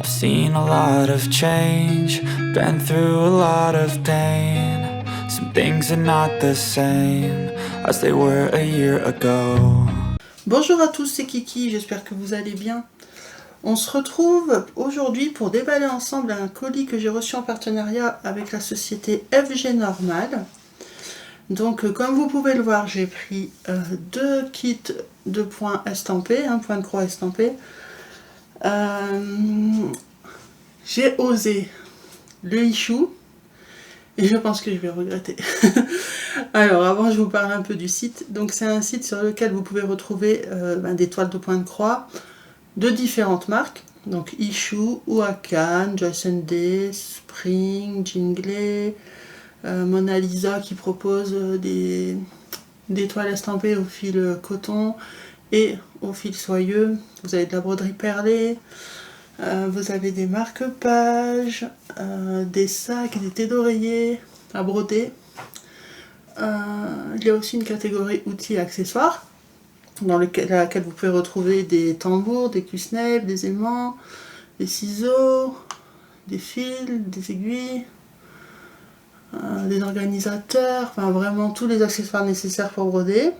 I've seen a lot of change, been through a lot of pain. Some things are not the same as they were a year ago. Bonjour à tous, c'est Kiki, j'espère que vous allez bien. On se retrouve aujourd'hui pour déballer ensemble un colis que j'ai reçu en partenariat avec la société FG Normal. Donc comme vous pouvez le voir, j'ai pris deux kits de points estampés, un point de croix estampé. J'ai osé le Ichou et je pense que je vais regretter. Alors avant je vous parle un peu du site. Donc c'est un site sur lequel vous pouvez retrouver des toiles de point de croix de différentes marques. Donc Ichou, Ouakan, Joyce & Day, Spring, Jingley, Mona Lisa qui propose des toiles estampées au fil coton et au fil soyeux. Vous avez de la broderie perlée, vous avez des marque-pages, des sacs, des thés d'oreiller à broder. Il y a aussi une catégorie outils et accessoires dans laquelle vous pouvez retrouver des tambours, des cuisses-nèbres, des aimants, des ciseaux, des fils, des aiguilles, des organisateurs, enfin vraiment tous les accessoires nécessaires pour broder.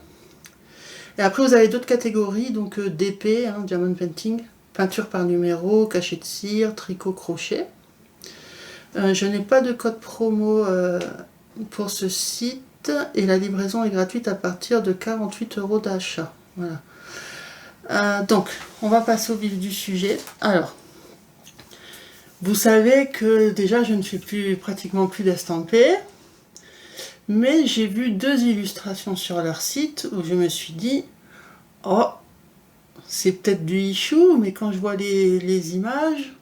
Et après vous avez d'autres catégories, donc d'épée, diamond painting, peinture par numéro, cachet de cire, tricot, crochet. Je n'ai pas de code promo pour ce site et la livraison est gratuite à partir de 48 € d'achat. Voilà. Donc, on va passer au vif du sujet. Alors, vous savez que déjà je ne fais pratiquement plus d'estampés, mais j'ai vu deux illustrations sur leur site où je me suis dit, oh, c'est peut-être du Ichou, mais quand je vois les images,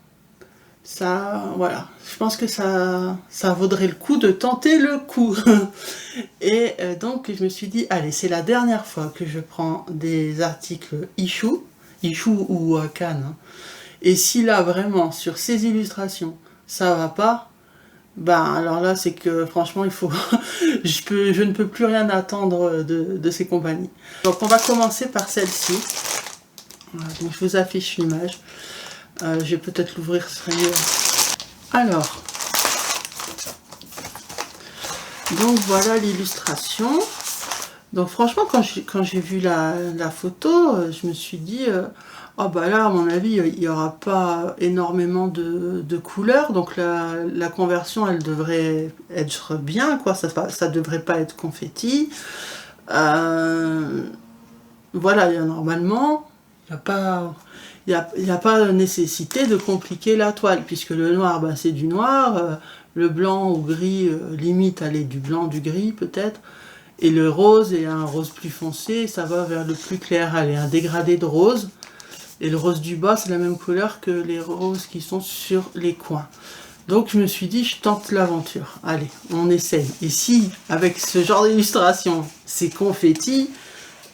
ça, voilà, je pense que ça vaudrait le coup de tenter le coup. Et donc je me suis dit, allez, c'est la dernière fois que je prends des articles Ichou ou Cannes. Et si là vraiment sur ces illustrations ça va pas, ben alors là c'est que franchement il faut, je ne peux plus rien attendre de ces compagnies. Donc on va commencer par celle-ci. Voilà, donc je vous affiche l'image. Je vais peut-être l'ouvrir, ce serait mieux. Alors, donc voilà l'illustration. Donc franchement, quand j'ai vu la photo, je me suis dit, oh bah là, à mon avis, il n'y aura pas énormément de couleurs. Donc la conversion, elle devrait être bien, quoi. Ça devrait pas être confetti. Voilà, normalement, il n'y a pas nécessité de compliquer la toile, puisque le noir, ben, c'est du noir, le blanc ou gris, limite, aller du blanc, du gris peut-être, et le rose est un rose plus foncé, ça va vers le plus clair, allez, un dégradé de rose, et le rose du bas, c'est la même couleur que les roses qui sont sur les coins. Donc je me suis dit, je tente l'aventure, allez, on essaye. Et si, avec ce genre d'illustration, c'est confetti,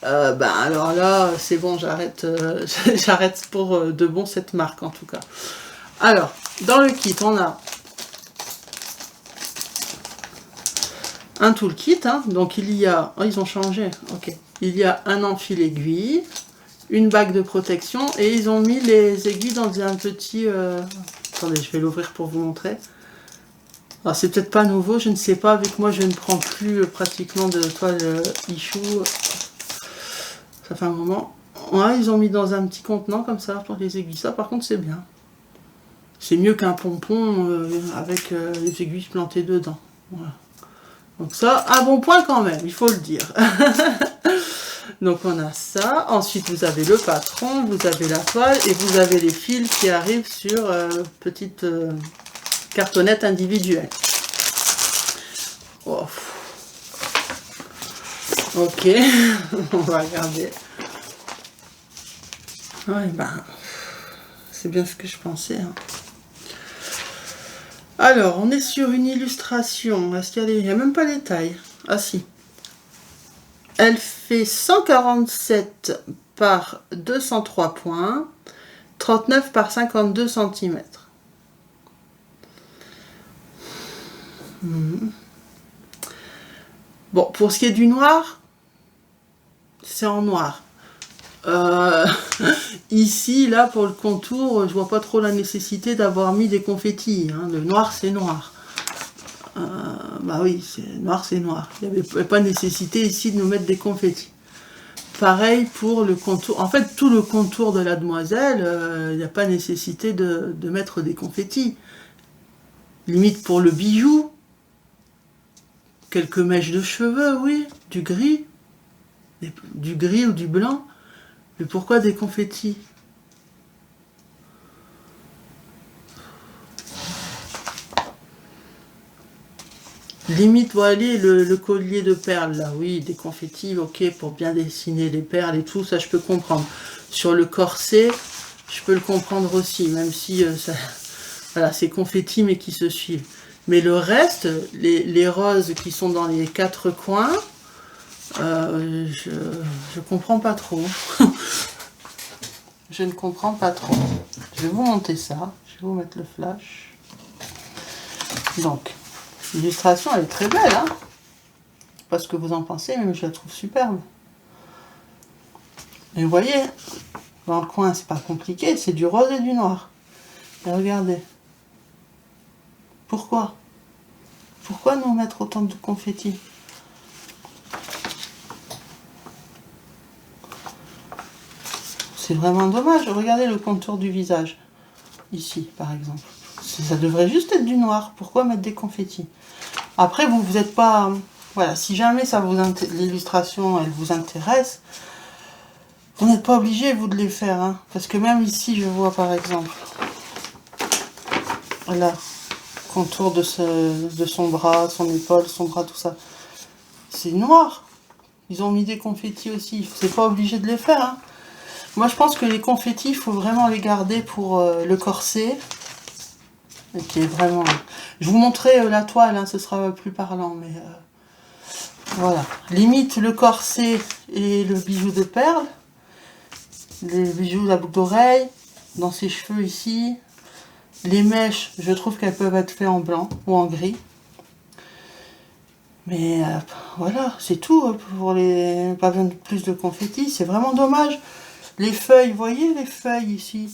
ben alors là c'est bon, j'arrête j'arrête pour de bon cette marque en tout cas. Alors dans le kit on a un toolkit, donc il y a, oh, ils ont changé, ok, il y a un enfil aiguille, une bague de protection et ils ont mis les aiguilles dans un petit attendez, je vais l'ouvrir pour vous montrer. Alors c'est peut-être pas nouveau, je ne sais pas, avec moi je ne prends plus pratiquement de toile Ichou. Ça fait un moment. Ouais, ils ont mis dans un petit contenant comme ça pour les aiguilles. Ça, par contre, c'est bien. C'est mieux qu'un pompon avec les aiguilles plantées dedans. Voilà. Donc ça, un bon point quand même, il faut le dire. Donc on a ça. Ensuite, vous avez le patron, vous avez la toile et vous avez les fils qui arrivent sur petite cartonnette individuelle. Oh. Ok, on va regarder. Ouais, ben, c'est bien ce que je pensais. Alors, on est sur une illustration. Est-ce qu'il y a même pas les tailles? Ah si. Elle fait 147 par 203 points, 39 par 52 cm. Bon, pour ce qui est du noir, c'est en noir. Ici, là, pour le contour, je vois pas trop la nécessité d'avoir mis des confettis. Hein. Le noir, c'est noir. Bah oui, noir, c'est noir. Il n'y avait pas nécessité ici de nous mettre des confettis. Pareil pour le contour. En fait, tout le contour de la demoiselle, il n'y a pas nécessité de mettre des confettis. Limite pour le bijou, quelques mèches de cheveux, oui, du gris ou du blanc. Mais pourquoi des confettis? Limite, voilà, le collier de perles, là, oui, des confettis, ok, pour bien dessiner les perles et tout, ça je peux comprendre. Sur le corset, je peux le comprendre aussi, même si voilà, c'est confettis mais qui se suivent. Mais le reste, les roses qui sont dans les quatre coins, je comprends pas trop. Je ne comprends pas trop. Je vais vous monter ça, je vais vous mettre le flash. Donc, l'illustration, elle est très belle, hein. Pas ce que vous en pensez, mais je la trouve superbe. Et vous voyez, dans le coin, c'est pas compliqué, c'est du rose et du noir. Et regardez. Pourquoi? Pourquoi nous mettre autant de confettis? C'est vraiment dommage. Regardez le contour du visage. Ici, par exemple. Ça devrait juste être du noir. Pourquoi mettre des confettis? Après, vous n'êtes pas... Voilà, si jamais ça vous l'illustration, elle vous intéresse, vous n'êtes pas obligé, vous, de les faire. Hein. Parce que même ici, je vois, par exemple, là, contour de son bras, son épaule, son bras, tout ça. C'est noir. Ils ont mis des confettis aussi. C'est pas obligé de les faire. Hein. Moi, je pense que les confettis, il faut vraiment les garder pour le corset. Qui est vraiment... Je vous montrerai la toile, hein, ce sera plus parlant, mais... voilà. Limite le corset et le bijou de perles. Les bijoux, la boucle d'oreille, dans ses cheveux ici. Les mèches, je trouve qu'elles peuvent être faites en blanc ou en gris. Mais voilà, c'est tout pour les... Pas besoin de plus de confettis, c'est vraiment dommage. Les feuilles, vous voyez les feuilles ici?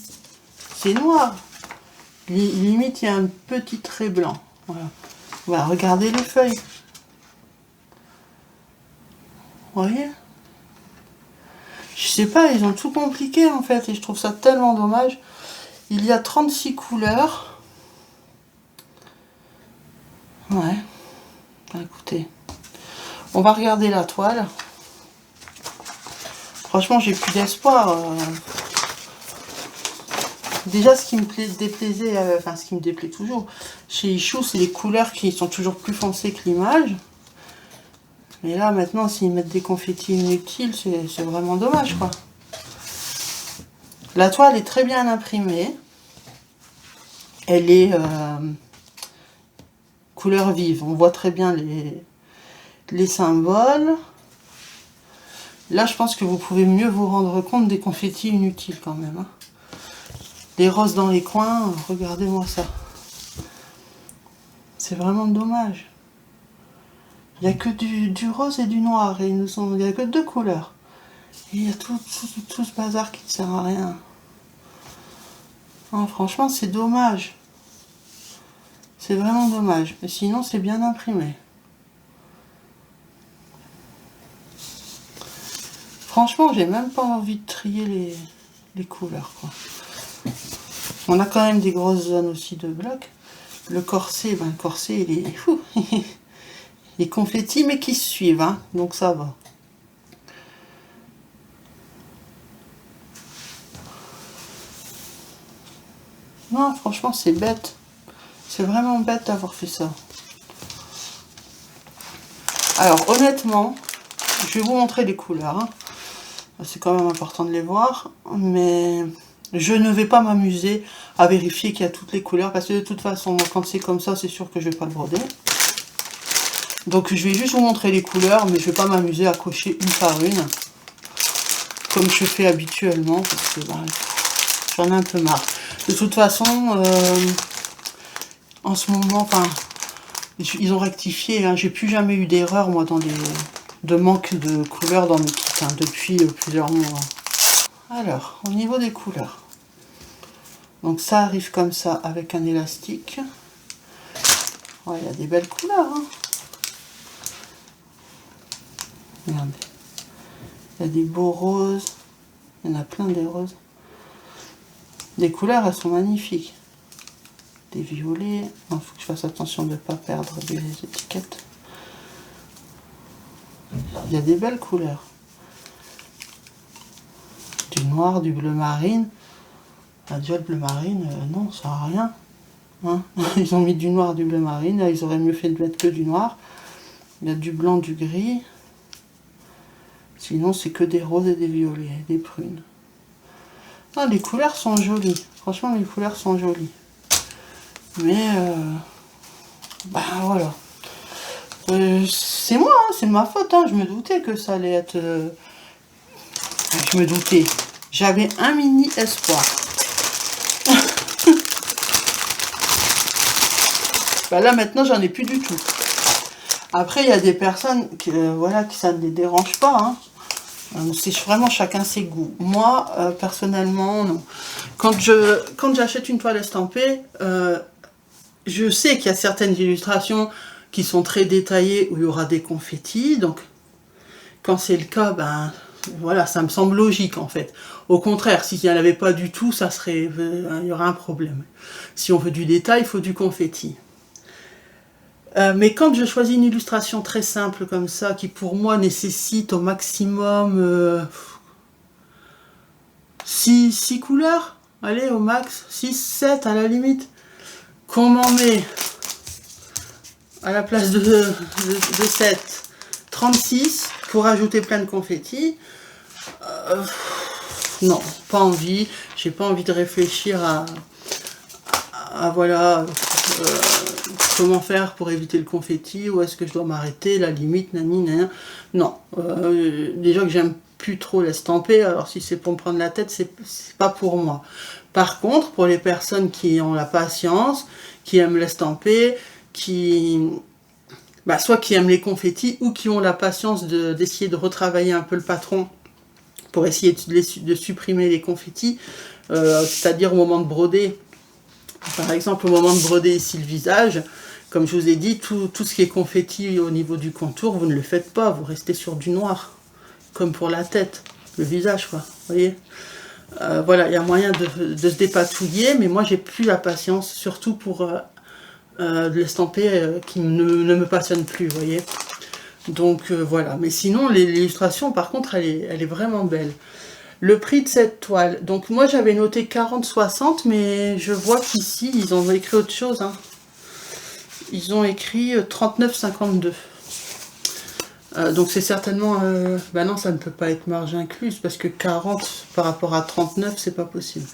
C'est noir. Limite, il y a un petit trait blanc. Voilà. Voilà, regardez les feuilles. Vous voyez? Je sais pas, ils ont tout compliqué en fait. Et je trouve ça tellement dommage. Il y a 36 couleurs. Ouais. Bah, écoutez. On va regarder la toile. Franchement, j'ai plus d'espoir. Déjà, ce qui me déplaisait, enfin ce qui me déplaît toujours, chez Ichou, c'est les couleurs qui sont toujours plus foncées que l'image. Mais là, maintenant, s'ils mettent des confettis inutiles, c'est vraiment dommage, quoi. La toile est très bien imprimée. Elle est couleur vive. On voit très bien les symboles. Là, je pense que vous pouvez mieux vous rendre compte des confettis inutiles, quand même, hein. Les roses dans les coins, regardez-moi ça. C'est vraiment dommage. Il n'y a que du rose et du noir. Et il n'y a que deux couleurs. Et il y a tout ce bazar qui ne sert à rien. Non, franchement, c'est dommage. C'est vraiment dommage. Mais sinon, c'est bien imprimé. Franchement, j'ai même pas envie de trier les couleurs, quoi. On a quand même des grosses zones aussi de blocs. Le corset, ben le corset, il est fou. Les confettis, mais qui se suivent, hein, donc ça va. Non, franchement, c'est bête. C'est vraiment bête d'avoir fait ça. Alors, honnêtement, je vais vous montrer les couleurs. Hein. C'est quand même important de les voir, mais... Je ne vais pas m'amuser à vérifier qu'il y a toutes les couleurs, parce que de toute façon, moi, quand c'est comme ça, c'est sûr que je ne vais pas le broder. Donc je vais juste vous montrer les couleurs, mais je ne vais pas m'amuser à cocher une par une, comme je fais habituellement, parce que ben, j'en ai un peu marre. De toute façon, en ce moment, enfin, ils ont rectifié, hein, j'ai plus jamais eu d'erreur, moi, de manque de couleurs dans mes kits, hein, depuis plusieurs mois. Alors, au niveau des couleurs. Donc ça arrive comme ça avec un élastique. Ouais, il y a des belles couleurs. Hein. Regardez. Il y a des beaux roses. Il y en a plein des roses. Les couleurs, elles sont magnifiques. Des violets. Il faut que je fasse attention de ne pas perdre les étiquettes. Il y a des belles couleurs. Du noir, du bleu marine. Ah, déjà, le bleu marine, non, ça n'a rien. Hein. Ils ont mis du noir, du bleu marine. Là, ils auraient mieux fait de mettre que du noir. Il y a du blanc, du gris. Sinon, c'est que des roses et des violets, des prunes. Ah, les couleurs sont jolies. Franchement, les couleurs sont jolies. Mais, ben voilà. C'est moi, hein, c'est de ma faute. Hein. Je me doutais que ça allait être... Je me doutais. J'avais un mini espoir. Ben là, maintenant, j'en ai plus du tout. Après, il y a des personnes qui, voilà, qui ça ne les dérange pas. Hein. C'est vraiment chacun ses goûts. Moi, personnellement, non. Quand j'achète une toile estampée, je sais qu'il y a certaines illustrations qui sont très détaillées où il y aura des confettis. Donc, quand c'est le cas, ben voilà, ça me semble logique en fait. Au contraire, s'il n'y en avait pas du tout, ça serait, il y aurait un problème. Si on veut du détail, il faut du confetti. Mais quand je choisis une illustration très simple comme ça, qui pour moi nécessite au maximum 6 couleurs, allez au max, 6, 7 à la limite, qu'on m'en met à la place de 7, 36 pour ajouter plein de confettis, non, pas envie, j'ai pas envie de réfléchir à voilà... comment faire pour éviter le confetti, où est-ce que je dois m'arrêter, la limite, nani. Non, déjà que j'aime plus trop l'estamper, alors si c'est pour me prendre la tête, c'est pas pour moi. Par contre, pour les personnes qui ont la patience, qui aiment l'estamper, soit qui aiment les confettis, ou qui ont la patience d'essayer de retravailler un peu le patron, pour essayer de supprimer les confettis, c'est-à-dire au moment de broder. Par exemple, au moment de broder ici le visage, comme je vous ai dit, tout ce qui est confetti au niveau du contour, vous ne le faites pas, vous restez sur du noir. Comme pour la tête, le visage, quoi. Vous voyez, voilà, il y a moyen de se dépatouiller, mais moi, j'ai plus la patience, surtout pour de l'estamper qui ne me passionne plus, vous voyez. Donc, voilà. Mais sinon, l'illustration, par contre, elle est vraiment belle. Le prix de cette toile, donc moi j'avais noté 40-60, mais je vois qu'ici ils ont écrit autre chose. Hein. Ils ont écrit 39,52. Donc c'est certainement... bah non, ça ne peut pas être marge incluse, parce que 40 par rapport à 39, c'est pas possible.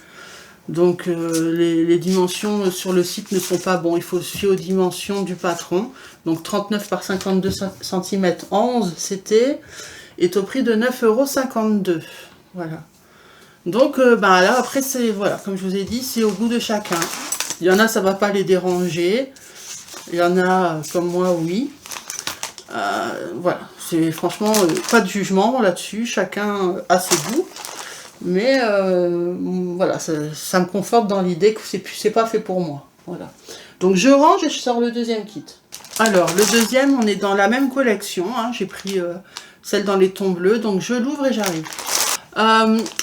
Donc les dimensions sur le site ne sont pas bons. Il faut se fier aux dimensions du patron. Donc 39 par 52 cm, 11 c'était, est au prix de 9,52 €. Voilà. Donc, là, après, c'est, voilà, comme je vous ai dit, c'est au goût de chacun. Il y en a, ça va pas les déranger. Il y en a, comme moi, oui. Voilà, c'est franchement pas de jugement là-dessus. Chacun a ses goûts. Mais, voilà, ça me conforte dans l'idée que c'est pas fait pour moi. Voilà. Donc, je range et je sors le deuxième kit. Alors, le deuxième, on est dans la même collection. Hein. J'ai pris celle dans les tons bleus. Donc, je l'ouvre et j'arrive.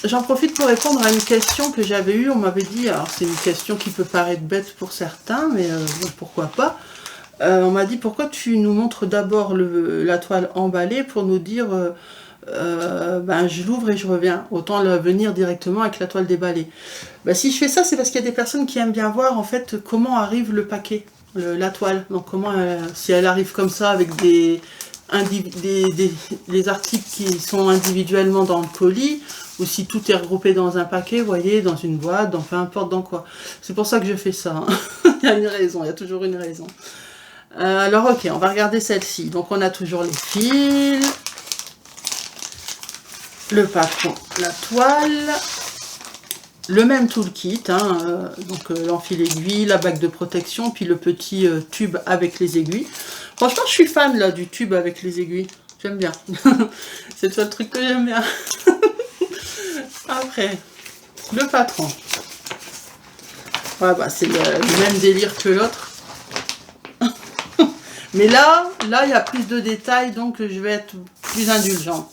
J'en profite pour répondre à une question que j'avais eue. On m'avait dit, alors c'est une question qui peut paraître bête pour certains, mais bon, pourquoi pas. On m'a dit, pourquoi tu nous montres d'abord la toile emballée pour nous dire, je l'ouvre et je reviens. Autant venir directement avec la toile déballée. Si je fais ça, c'est parce qu'il y a des personnes qui aiment bien voir en fait comment arrive le paquet, la toile. Donc comment, si elle arrive comme ça avec des articles qui sont individuellement dans le colis, ou si tout est regroupé dans un paquet, vous voyez, dans une boîte, dans peu importe dans quoi. C'est pour ça que je fais ça. Hein. Il y a une raison, il y a toujours une raison. Alors ok, on va regarder celle-ci. Donc on a toujours les fils, le patron, la toile, le même toolkit, hein, donc l'enfil aiguille, la bague de protection, puis le petit tube avec les aiguilles. Franchement, je suis fan là du tube avec les aiguilles. J'aime bien. C'est le seul truc que j'aime bien. Après, le patron. Ouais, bah, c'est le même délire que l'autre. Mais là, il y a plus de détails, donc je vais être plus indulgente.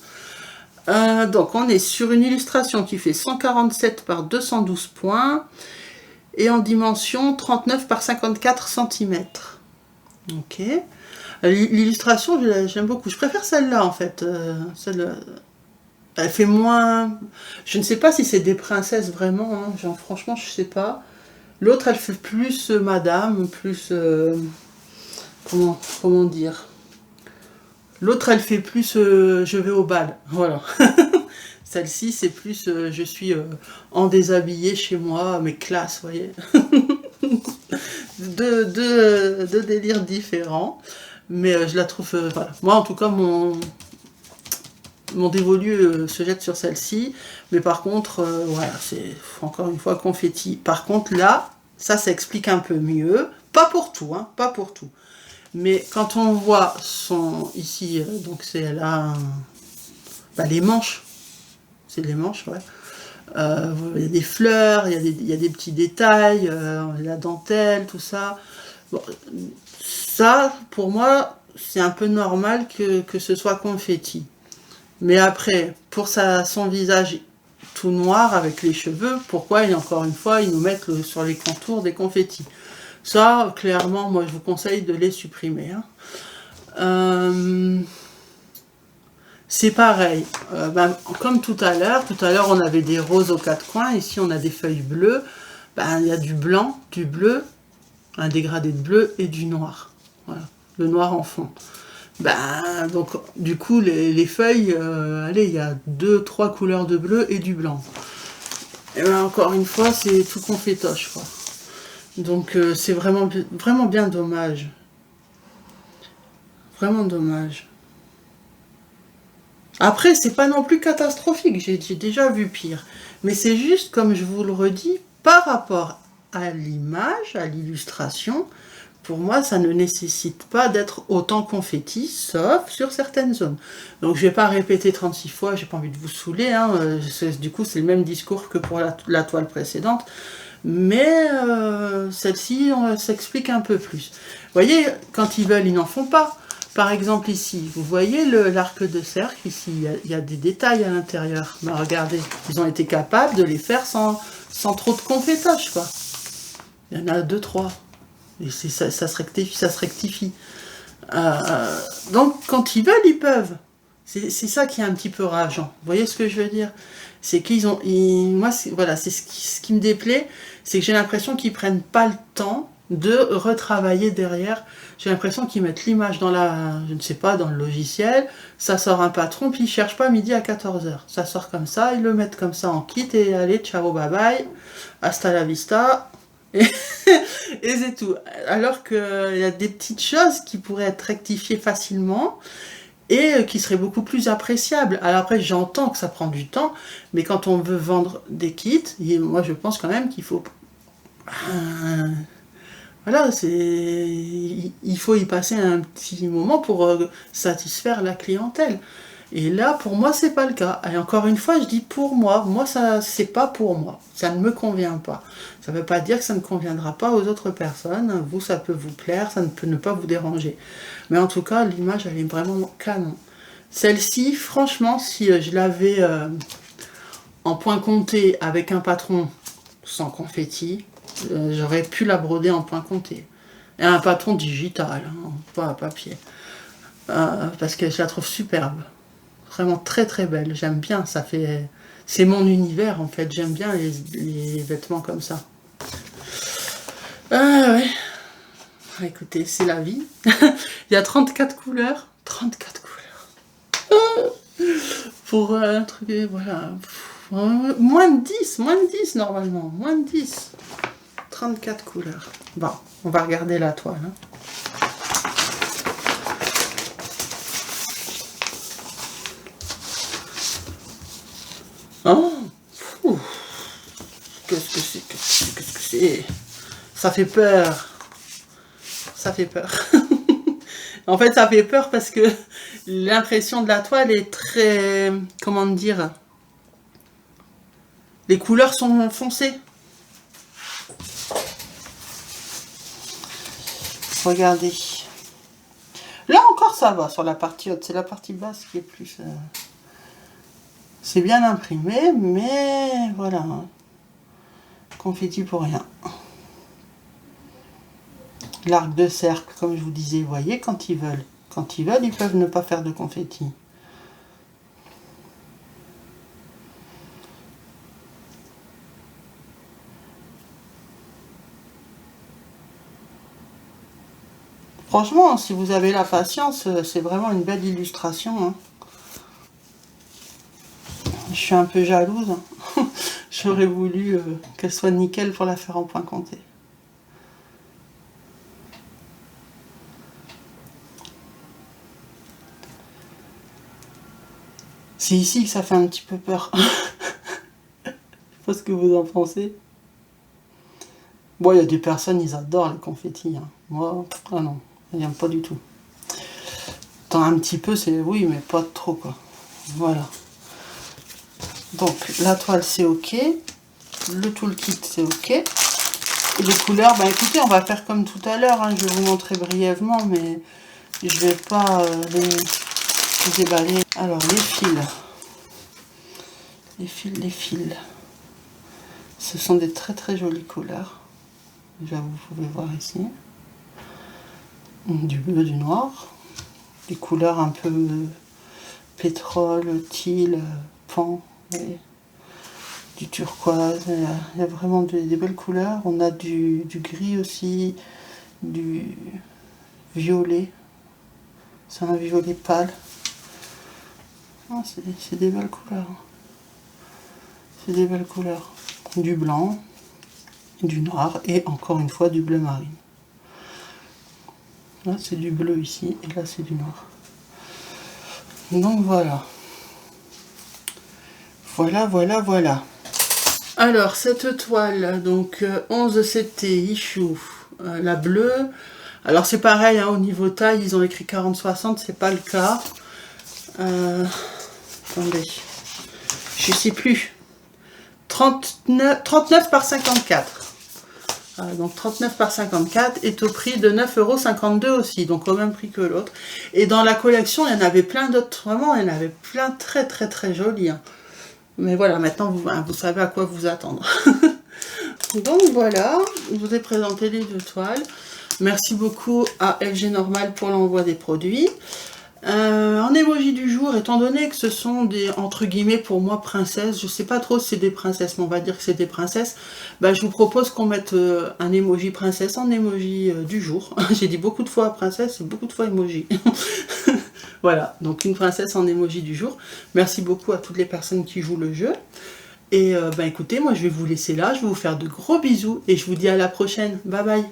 Donc, on est sur une illustration qui fait 147 par 212 points et en dimension 39 par 54 cm. Ok. L'illustration, j'aime beaucoup. Je préfère celle-là, en fait. Elle fait moins... Je ne sais pas si c'est des princesses, vraiment. Hein. Genre, franchement, je ne sais pas. L'autre, elle fait plus madame, plus... comment dire? L'autre, elle fait plus je vais au bal. Voilà. Celle-ci, c'est plus je suis en déshabillé chez moi, mais classe, vous voyez. Deux délires différents. Mais je la trouve... voilà. Moi, en tout cas, mon dévolu se jette sur celle-ci. Mais par contre, voilà, c'est encore une fois confetti. Par contre, là, ça s'explique un peu mieux. Pas pour tout, hein, pas pour tout. Mais quand on voit son... Ici, donc c'est là... Bah, les manches. C'est les manches, ouais. Il y a des fleurs, il y a des petits détails, la dentelle, tout ça. Bon, ça, pour moi, c'est un peu normal que ce soit confetti. Mais après, pour son visage tout noir avec les cheveux, pourquoi, encore une fois, ils nous mettent sur les contours des confettis? Ça, clairement, moi, je vous conseille de les supprimer. Hein. C'est pareil. Comme tout à l'heure, on avait des roses aux quatre coins. Ici, on a des feuilles bleues. Il y a du blanc, du bleu, un dégradé de bleu et du noir. Voilà, le noir en fond. Donc, du coup, les feuilles, allez, il y a 2-3 couleurs de bleu et du blanc. Et encore une fois, c'est tout confétoche, quoi. Donc c'est vraiment bien dommage. Vraiment dommage. Après, c'est pas non plus catastrophique, j'ai déjà vu pire. Mais c'est juste, comme je vous le redis, par rapport à l'image, à l'illustration, pour moi, ça ne nécessite pas d'être autant confetti, sauf sur certaines zones. Donc je vais pas répéter 36 fois, j'ai pas envie de vous saouler, hein, du coup c'est le même discours que pour la toile précédente. Mais celle-ci, on s'explique un peu plus. Vous voyez, quand ils veulent, ils n'en font pas. Par exemple ici, vous voyez l'arc de cercle, ici, il y a des détails à l'intérieur. Mais regardez, ils ont été capables de les faire sans trop de confétage, quoi. Il y en a 2-3. Et ça se rectifie. Donc, quand ils veulent, ils peuvent. C'est ça qui est un petit peu rageant. Vous voyez ce que je veux dire? C'est qu'ils ont... moi, voilà, c'est ce qui me déplaît, c'est que j'ai l'impression qu'ils prennent pas le temps de retravailler derrière. J'ai l'impression qu'ils mettent l'image dans je ne sais pas, dans le logiciel, ça sort un patron, puis ils cherchent pas midi à 14h. Ça sort comme ça, ils le mettent comme ça en kit, et allez, ciao, bye bye, hasta la vista, et c'est tout. Alors qu'il y a des petites choses qui pourraient être rectifiées facilement, et qui seraient beaucoup plus appréciables. Alors après, j'entends que ça prend du temps, mais quand on veut vendre des kits, moi je pense quand même qu'il faut... voilà, il faut y passer un petit moment pour satisfaire la clientèle. Et là, pour moi, c'est pas le cas. Et encore une fois, je dis pour moi. Moi, ça, c'est pas pour moi. Ça ne me convient pas. Ça ne veut pas dire que ça ne conviendra pas aux autres personnes. Vous, ça peut vous plaire, ça ne peut ne pas vous déranger. Mais en tout cas, l'image, elle est vraiment canon. Celle-ci, franchement, si je l'avais en point compté avec un patron sans confetti, j'aurais pu la broder en point compté. Et un patron digital, hein, pas à papier. Parce que je la trouve superbe. Vraiment très très belle. J'aime bien, ça fait... C'est mon univers en fait. J'aime bien les vêtements comme ça. Ouais. Écoutez, c'est la vie. Il y a 34 couleurs. 34 couleurs. Pour un truc, voilà. Moins de 10 normalement. Moins de 10. 34 couleurs. Bon, on va regarder la toile. Hein. Oh, qu'est-ce que c'est? Ça fait peur. Ça fait peur. En fait, ça fait peur parce que l'impression de la toile est très... Comment dire? Les couleurs sont foncées. Regardez. Là encore ça va sur la partie haute, c'est la partie basse qui est plus... C'est bien imprimé, mais voilà. Hein. Confetti pour rien. L'arc de cercle, comme je vous disais, vous voyez, quand ils veulent. Quand ils veulent, ils peuvent ne pas faire de confetti. Franchement, si vous avez la patience, c'est vraiment une belle illustration. Hein. Je suis un peu jalouse. Hein. J'aurais voulu qu'elle soit nickel pour la faire en point compté. C'est ici que ça fait un petit peu peur. Je sais pas ce que vous en pensez. Bon, il y a des personnes, ils adorent les confettis. Hein. Moi, ah non, j'aime pas du tout. Tant un petit peu, c'est oui, mais pas trop, quoi. Voilà. Donc, la toile, c'est OK. Le toolkit, c'est OK. Et les couleurs, bah écoutez, on va faire comme tout à l'heure. Hein. Je vais vous montrer brièvement, mais je vais pas les déballer. Alors, les fils. Les fils. Ce sont des très très jolies couleurs. Déjà, vous pouvez voir ici. Du bleu, du noir. Des couleurs un peu pétrole, teal, pan. Et du turquoise. Il y a vraiment des belles couleurs. On a du gris aussi. Du violet. C'est un violet pâle. Ah, c'est des belles couleurs. C'est des belles couleurs. Du blanc, du noir et encore une fois du bleu marine. Là c'est du bleu ici et là c'est du noir. Donc voilà. Voilà. Alors cette toile, donc 11 CT Issue, la bleue. Alors c'est pareil, hein, au niveau taille, ils ont écrit 40-60, c'est pas le cas. Attendez, je sais plus. 39 par 54. Donc 39 par 54 est au prix de 9,52 € aussi, donc au même prix que l'autre. Et dans la collection, il y en avait plein d'autres, vraiment, il y en avait plein très très très jolis. Hein. Mais voilà, maintenant vous savez à quoi vous attendre. Donc voilà, je vous ai présenté les deux toiles. Merci beaucoup à FG Normal pour l'envoi des produits. En emoji du jour, étant donné que ce sont des, entre guillemets, pour moi, princesses, je sais pas trop si c'est des princesses, mais on va dire que c'est des princesses, bah, je vous propose qu'on mette un emoji princesse en emoji du jour. J'ai dit beaucoup de fois princesse et beaucoup de fois emoji. Voilà, donc une princesse en emoji du jour. Merci beaucoup à toutes les personnes qui jouent le jeu. Et bah, écoutez, moi je vais vous laisser là, je vais vous faire de gros bisous et je vous dis à la prochaine. Bye bye.